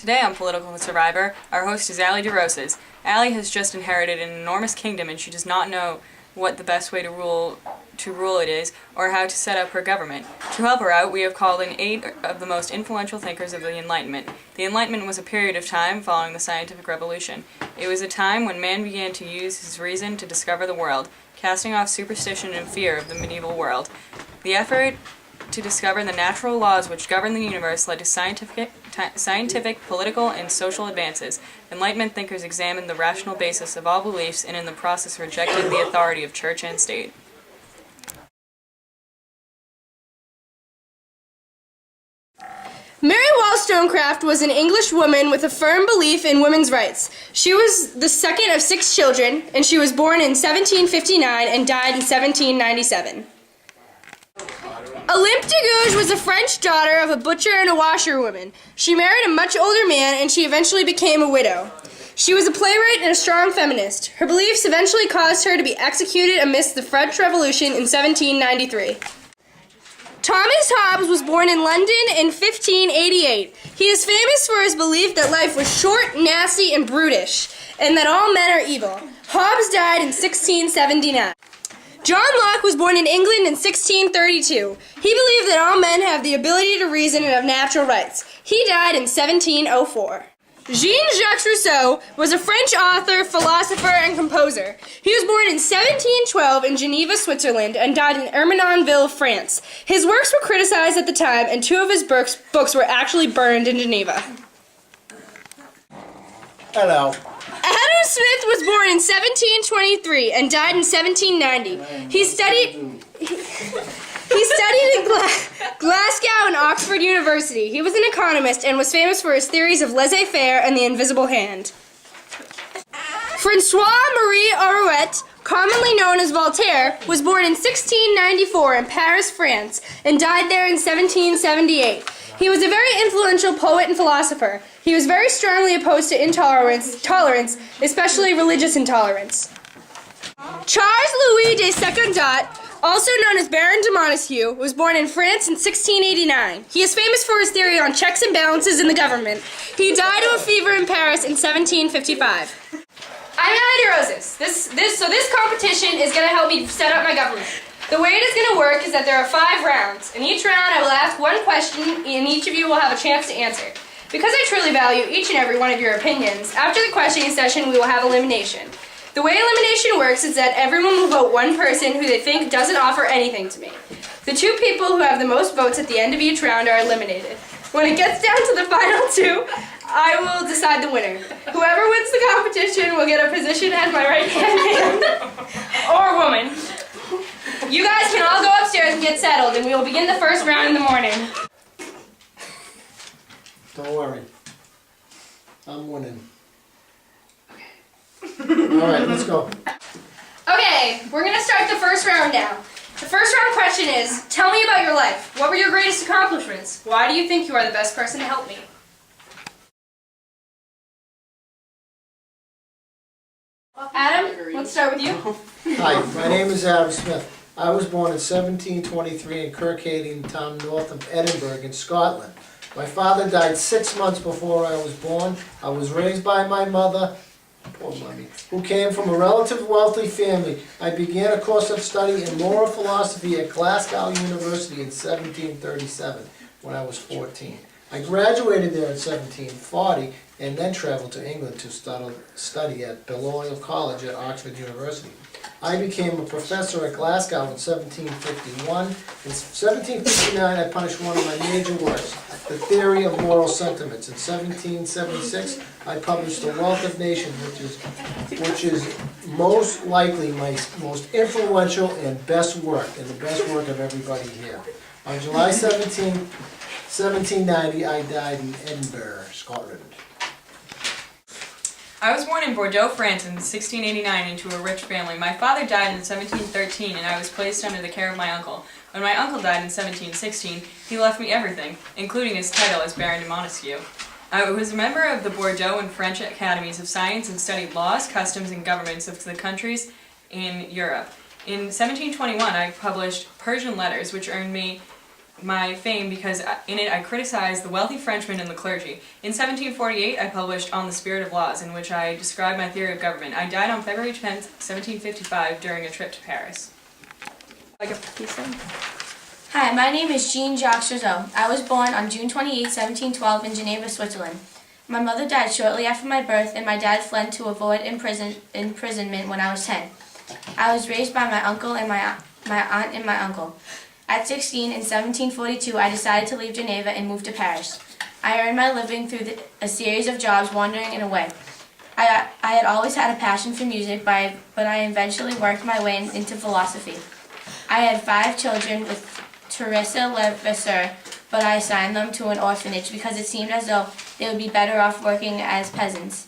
Today on Political Survivor, our host is Allie derosas. Allie has just inherited an enormous kingdom and she does not know what the best way to rule it is, or how to set up her government. To help her out, we have called in 8 of the most influential thinkers of the Enlightenment. The Enlightenment was a period of time following the scientific revolution. It was a time when man began to use his reason to discover the world, casting off superstition and fear of the medieval world. The effort to discover the natural laws which govern the universe led to scientific, political, and social advances. Enlightenment thinkers examined the rational basis of all beliefs and in the process rejected the authority of church and state. Mary Wollstonecraft was an English woman with a firm belief in women's rights. She was the second of 6 children, and she was born in 1759 and died in 1797. Olympe de Gouges was a French daughter of a butcher and a washerwoman. She married a much older man, and she eventually became a widow. She was a playwright and a strong feminist. Her beliefs eventually caused her to be executed amidst the French Revolution in 1793. Thomas Hobbes was born in London in 1588. He is famous for his belief that life was short, nasty, and brutish, and that all men are evil. Hobbes died in 1679. John Locke was born in England in 1632. He believed that all men have the ability to reason and have natural rights. He died in 1704. Jean-Jacques Rousseau was a French author, philosopher, and composer. He was born in 1712 in Geneva, Switzerland, and died in Ermenonville, France. His works were criticized at the time, and 2 of his books were actually burned in Geneva. Hello. Adam Smith was born in 1723 and died in 1790. He studied in Glasgow and Oxford University. He was an economist and was famous for his theories of laissez-faire and the invisible hand. François-Marie Arouet, commonly known as Voltaire, was born in 1694 in Paris, France, and died there in 1778. He was a very influential poet and philosopher. He was very strongly opposed to tolerance, especially religious intolerance. Charles Louis de Secondat, also known as Baron de Montesquieu, was born in France in 1689. He is famous for his theory on checks and balances in the government. He died of a fever in Paris in 1755. I'm Allie derosas. This competition is going to help me set up my government. The way it is going to work is that there are 5 rounds. In each round, I will ask one question, and each of you will have a chance to answer. Because I truly value each and every one of your opinions, after the questioning session, we will have elimination. The way elimination works is that everyone will vote one person who they think doesn't offer anything to me. The 2 people who have the most votes at the end of each round are eliminated. When it gets down to the final 2, I will decide the winner. Whoever wins the competition will get a position as my right-hand man or woman. You guys can all go upstairs and get settled, and we will begin the first round in the morning. Don't worry. I'm winning. Alright, let's go. Okay, we're going to start the first round now. The first round question is, tell me about your life. What were your greatest accomplishments? Why do you think you are the best person to help me? Adam, let's start with you. Hi, my name is Adam Smith. I was born in 1723 in Kirkhaven, town north of Edinburgh in Scotland. My father died 6 months before I was born. I was raised by my mother, poor mommy, who came from a relatively wealthy family. I began a course of study in moral philosophy at Glasgow University in 1737 when I was 14. I graduated there in 1740 and then traveled to England to study at Balliol College at Oxford University. I became a professor at Glasgow in 1751. In 1759, I published one of my major works, The Theory of Moral Sentiments. In 1776, I published The Wealth of Nations, which is most likely my most influential and best work, and the best work of everybody here. On July 17, 1790, I died in Edinburgh, Scotland. I was born in Bordeaux, France in 1689 into a rich family. My father died in 1713 and I was placed under the care of my uncle. When my uncle died in 1716, he left me everything, including his title as Baron de Montesquieu. I was a member of the Bordeaux and French Academies of Science and studied laws, customs, and governments of the countries in Europe. In 1721, I published Persian Letters, which earned me my fame because in it I criticized the wealthy Frenchmen and the clergy. In 1748, I published On the Spirit of Laws, in which I described my theory of government. I died on February 10th, 1755, during a trip to Paris. Hi, my name is Jean-Jacques Chazot. I was born on June 28, 1712 in Geneva, Switzerland. My mother died shortly after my birth, and my dad fled to avoid imprisonment when I was 10. I was raised by my uncle and my aunt and my uncle. At 16, in 1742, I decided to leave Geneva and move to Paris. I earned my living through a series of jobs wandering in a way. I had always had a passion for music, but I eventually worked my way into philosophy. I had 5 children with Teresa Levasseur, but I assigned them to an orphanage because it seemed as though they would be better off working as peasants.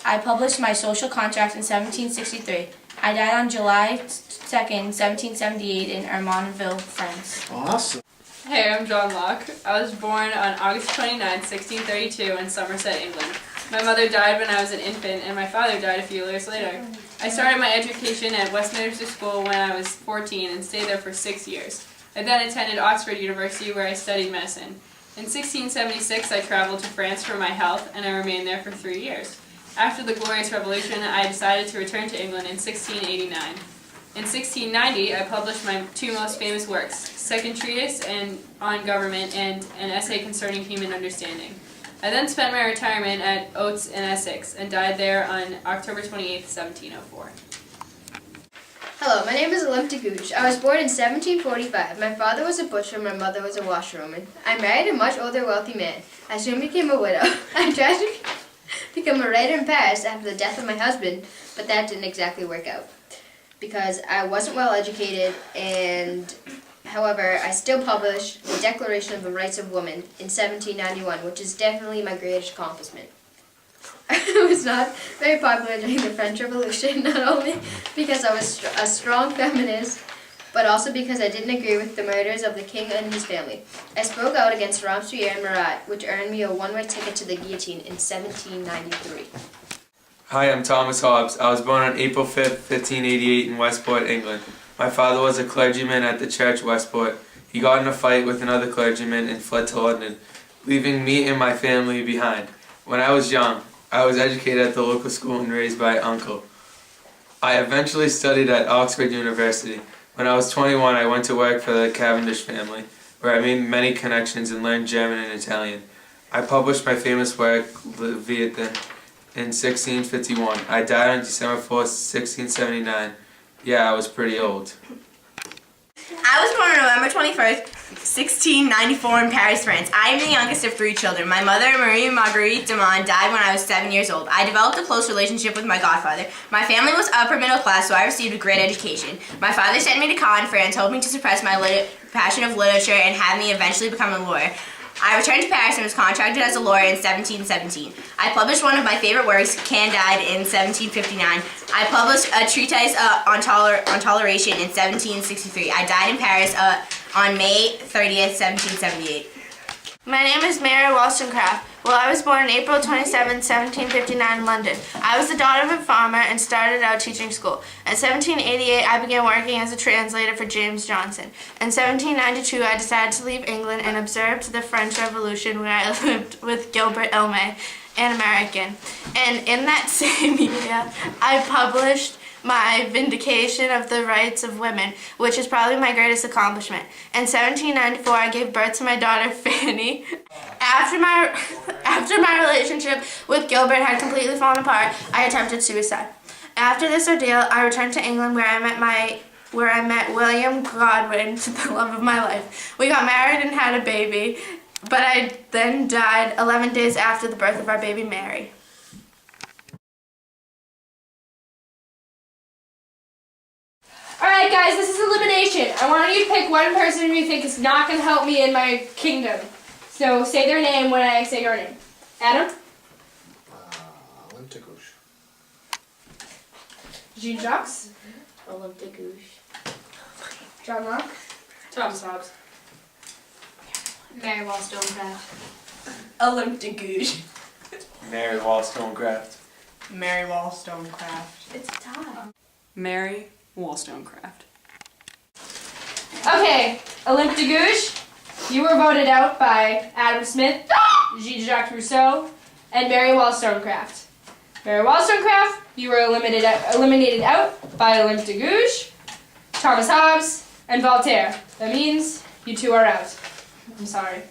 I published my social contract in 1763. I died on July 2nd, 1778 in Hermonville, France. Awesome. Hey, I'm John Locke. I was born on August 29, 1632 in Somerset, England. My mother died when I was an infant, and my father died a few years later. I started my education at Westminster School when I was 14 and stayed there for 6 years. I then attended Oxford University where I studied medicine. In 1676, I traveled to France for my health, and I remained there for 3 years. After the Glorious Revolution, I decided to return to England in 1689. In 1690, I published my 2 most famous works, Second Treatise on Government and an essay concerning human understanding. I then spent my retirement at Oates in Essex and died there on October 28, 1704. Hello, my name is Olympe Gouge. I was born in 1745. My father was a butcher, my mother was a washerwoman. I married a much older, wealthy man. I soon became a widow. I tried to become a writer in Paris after the death of my husband, but that didn't exactly work out because I wasn't well educated, and however, I still published the Declaration of the Rights of Women in 1791, which is definitely my greatest accomplishment. I was not very popular during the French Revolution, not only because I was a strong feminist, but also because I didn't agree with the murders of the king and his family. I spoke out against Robespierre and Marat, which earned me a one-way ticket to the guillotine in 1793. Hi, I'm Thomas Hobbs. I was born on April 5th, 1588 in Westport, England. My father was a clergyman at the church Westport. He got in a fight with another clergyman and fled to London, leaving me and my family behind. When I was young, I was educated at the local school and raised by uncle. I eventually studied at Oxford University. When I was 21, I went to work for the Cavendish family, where I made many connections and learned German and Italian. I published my famous work, Leviathan, in 1651. I died on December 4th, 1679. Yeah, I was pretty old. I was born on November 21st, 1694 in Paris, France. I am the youngest of 3 children. My mother, Marie Marguerite Demond, died when I was 7 years old. I developed a close relationship with my godfather. My family was upper middle class, so I received a great education. My father sent me to Caen, France, hoping to suppress my passion of literature and have me eventually become a lawyer. I returned to Paris and was contracted as a lawyer in 1717. I published one of my favorite works, Candide, in 1759. I published a treatise on toleration in 1763. I died in Paris on May 30th, 1778. My name is Mary Wollstonecraft. Well, I was born April 27, 1759 in London. I was the daughter of a farmer and started out teaching school. In 1788, I began working as a translator for James Johnson. In 1792, I decided to leave England and observed the French Revolution, where I lived with Gilbert Elme, an American. And in that same year, I published my Vindication of the Rights of Women, which is probably my greatest accomplishment. In 1794, I gave birth to my daughter, Fanny. After my relationship with Gilbert had completely fallen apart, I attempted suicide. After this ordeal, I returned to England where I met William Godwin, the love of my life. We got married and had a baby, but I then died 11 days after the birth of our baby, Mary. Alright guys, this is elimination. I want you to pick one person who you think is not going to help me in my kingdom. So say their name when I say your name. Adam? Olympe Gouge. Jean-Jacques? Olympe Gouge. John Locke? Thomas Hobbs. Mary Wollstonecraft. Olympe Gouge. Mary Wollstonecraft. Mary Wollstonecraft. It's a tie. Mary Wollstonecraft. Okay, Olympe de Gouge, You were voted out by Adam Smith, Jean-Jacques Rousseau, and Mary Wollstonecraft. Mary Wollstonecraft, you were eliminated out by Olympe de Gouges, Thomas Hobbes, and Voltaire. That means you two are out. I'm sorry.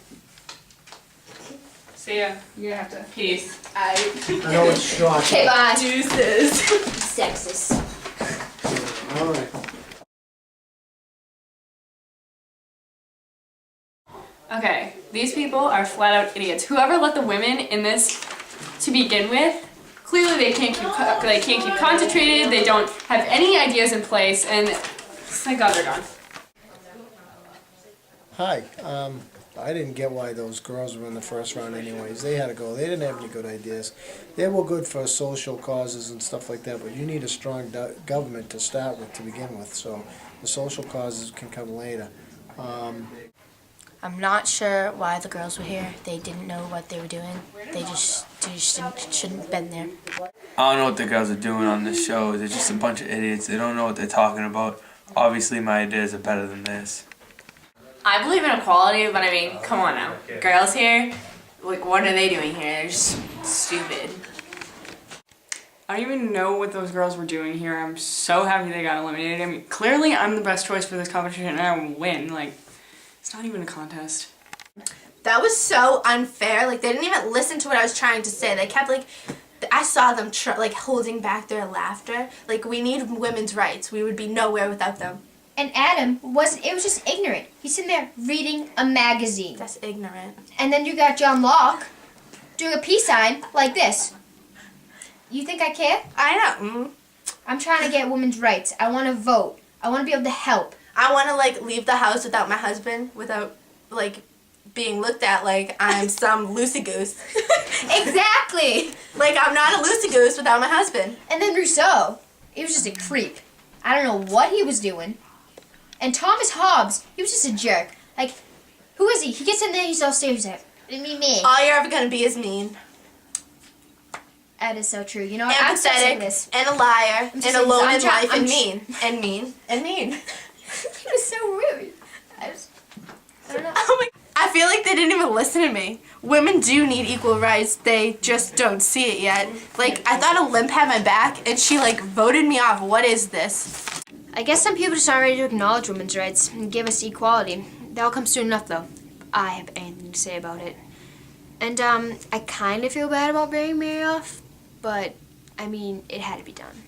See ya. You're gonna have to. Peace. I know it's short. Okay, bye. Deuces. Sexist. All right. Okay, these people are flat out idiots. Whoever let the women in this to begin with, clearly they can't keep concentrated. They don't have any ideas in place, and thank God they're gone. Hi. I didn't get why those girls were in the first round anyways. They had to go. They didn't have any good ideas. They were good for social causes and stuff like that, but you need a strong government to start with, to begin with. So the social causes can come later. I'm not sure why the girls were here. They didn't know what they were doing. They just shouldn't have been there. I don't know what the girls are doing on this show. They're just a bunch of idiots. They don't know what they're talking about. Obviously, my ideas are better than this. I believe in equality, but I mean, come on now. Girls here, like, what are they doing here? They're just stupid. I don't even know what those girls were doing here. I'm so happy they got eliminated. I mean, clearly I'm the best choice for this competition and I will win. Like, it's not even a contest. That was so unfair. Like, they didn't even listen to what I was trying to say. They kept, like, I saw them, like, holding back their laughter. Like, we need women's rights. We would be nowhere without them. And Adam wasn't, it was just ignorant. He's sitting there reading a magazine. That's ignorant. And then you got John Locke doing a peace sign like this. You think I care? I know. I'm trying to get women's rights. I want to vote. I want to be able to help. I want to, like, leave the house without my husband, without, like, being looked at like I'm some loosey-goose. Exactly! Like, I'm not a loosey-goose without my husband. And then Rousseau, he was just a creep. I don't know what he was doing. And Thomas Hobbes, he was just a jerk. Like, who is he? He gets in there, he's all serious. Like, me. All you're ever going to be is mean. That is so true. You know what? I'm so sick of this. And a liar. And alone in life and mean. And mean. And mean. He was so rude. I don't know. Oh my, I feel like they didn't even listen to me. Women do need equal rights. They just don't see it yet. Like, I thought Olympe had my back, and she, like, voted me off. What is this? I guess some people just aren't ready to acknowledge women's rights and give us equality. That'll come soon enough, though. I have anything to say about it. And, I kind of feel bad about burying Mary off, but, I mean, it had to be done.